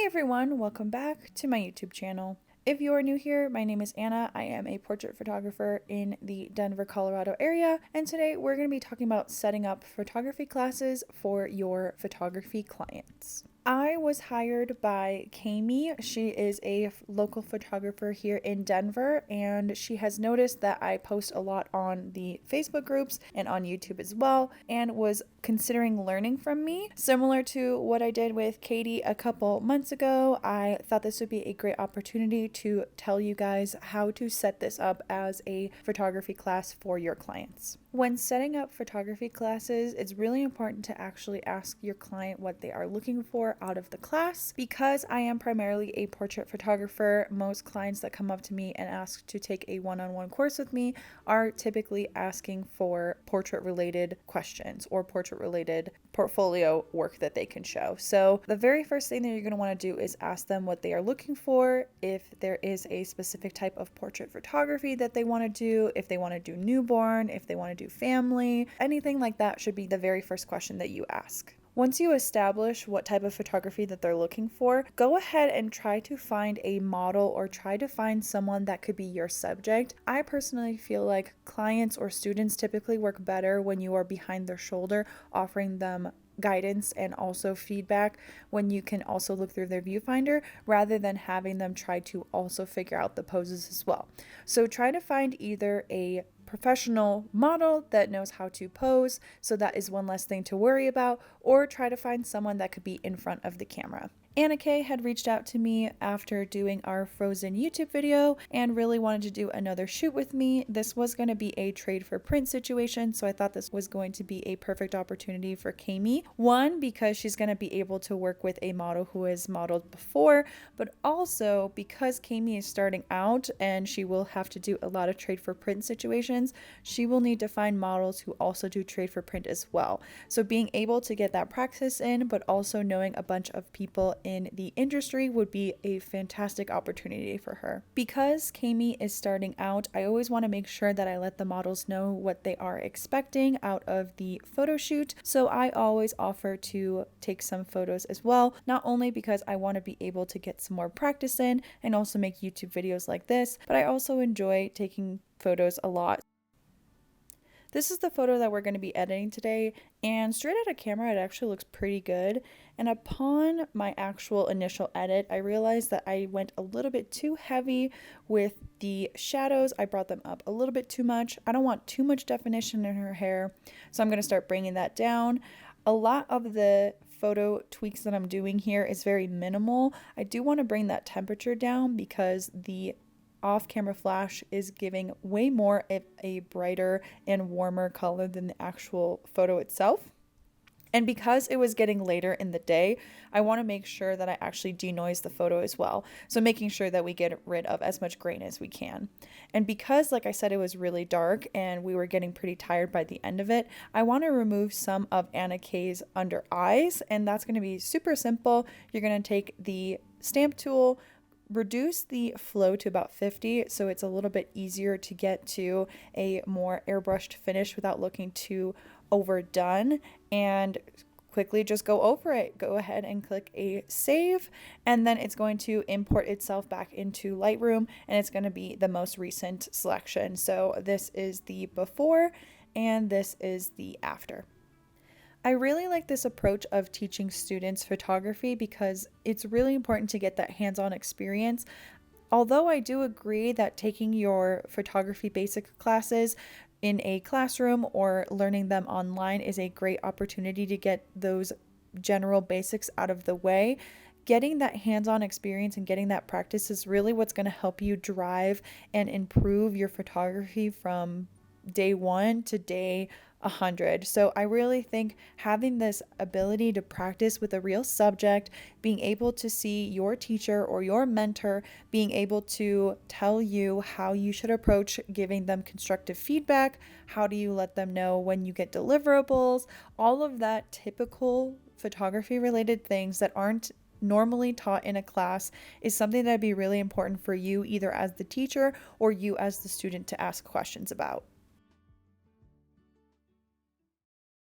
Hey everyone, welcome back to my YouTube channel. If you are new here, my name is Anna. I am a portrait photographer in the Denver, Colorado area, and today we're going to be talking about setting up photography classes for your photography clients. I was hired by Kami. She is a local photographer here in Denver, and she has noticed that I post a lot on the Facebook groups and on YouTube as well, and was considering learning from me. Similar to what I did with Katie a couple months ago, I thought this would be a great opportunity to tell you guys how to set this up as a photography class for your clients. When setting up photography classes, it's really important to actually ask your client what they are looking for out of the class. Because I am primarily a portrait photographer, most clients that come up to me and ask to take a one-on-one course with me are typically asking for portrait-related questions or portrait-related portfolio work that they can show. So the very first thing that you're going to want to do is ask them what they are looking for, if there is a specific type of portrait photography that they want to do, if they want to do newborn, if they want to do family, anything like that should be the very first question that you ask. Once you establish what type of photography that they're looking for, go ahead and try to find a model or try to find someone that could be your subject. I personally feel like clients or students typically work better when you are behind their shoulder, offering them guidance and also feedback when you can also look through their viewfinder rather than having them try to also figure out the poses as well. So try to find either a professional model that knows how to pose, so that is one less thing to worry about, or try to find someone that could be in front of the camera. Anna Kay had reached out to me after doing our Frozen YouTube video and really wanted to do another shoot with me. This was going to be a trade for print situation, so I thought this was going to be a perfect opportunity for Kami. One, because she's going to be able to work with a model who has modeled before, but also because Kami is starting out and she will have to do a lot of trade for print situations, she will need to find models who also do trade for print as well. So being able to get that practice in, but also knowing a bunch of people in the industry would be a fantastic opportunity for her. Because Kami is starting out, I always want to make sure that I let the models know what they are expecting out of the photo shoot. So I always offer to take some photos as well, not only because I want to be able to get some more practice in and also make YouTube videos like this, but I also enjoy taking photos a lot. This is the photo that we're going to be editing today, and straight out of camera it actually looks pretty good, and upon my actual initial edit I realized that I went a little bit too heavy with the shadows. I brought them up a little bit too much. I don't want too much definition in her hair, so I'm going to start bringing that down. A lot of the photo tweaks that I'm doing here is very minimal. I do want to bring that temperature down because the off-camera flash is giving way more of a brighter and warmer color than the actual photo itself. And because it was getting later in the day, I want to make sure that I actually denoise the photo as well. So making sure that we get rid of as much grain as we can. And because, like I said, it was really dark and we were getting pretty tired by the end of it, I want to remove some of Anna Kay's under eyes. And that's going to be super simple. You're going to take the stamp tool, reduce the flow to about 50 so it's a little bit easier to get to a more airbrushed finish without looking too overdone, and quickly just go over it. Go ahead and click a save, and then it's going to import itself back into Lightroom, and it's going to be the most recent selection. So this is the before and this is the after. I really like this approach of teaching students photography because it's really important to get that hands-on experience. Although I do agree that taking your photography basic classes in a classroom or learning them online is a great opportunity to get those general basics out of the way, getting that hands-on experience and getting that practice is really what's going to help you drive and improve your photography from day 1 to day 100. So I really think having this ability to practice with a real subject, being able to see your teacher or your mentor being able to tell you how you should approach giving them constructive feedback, how do you let them know when you get deliverables, all of that typical photography related things that aren't normally taught in a class is something that'd be really important for you either as the teacher or you as the student to ask questions about.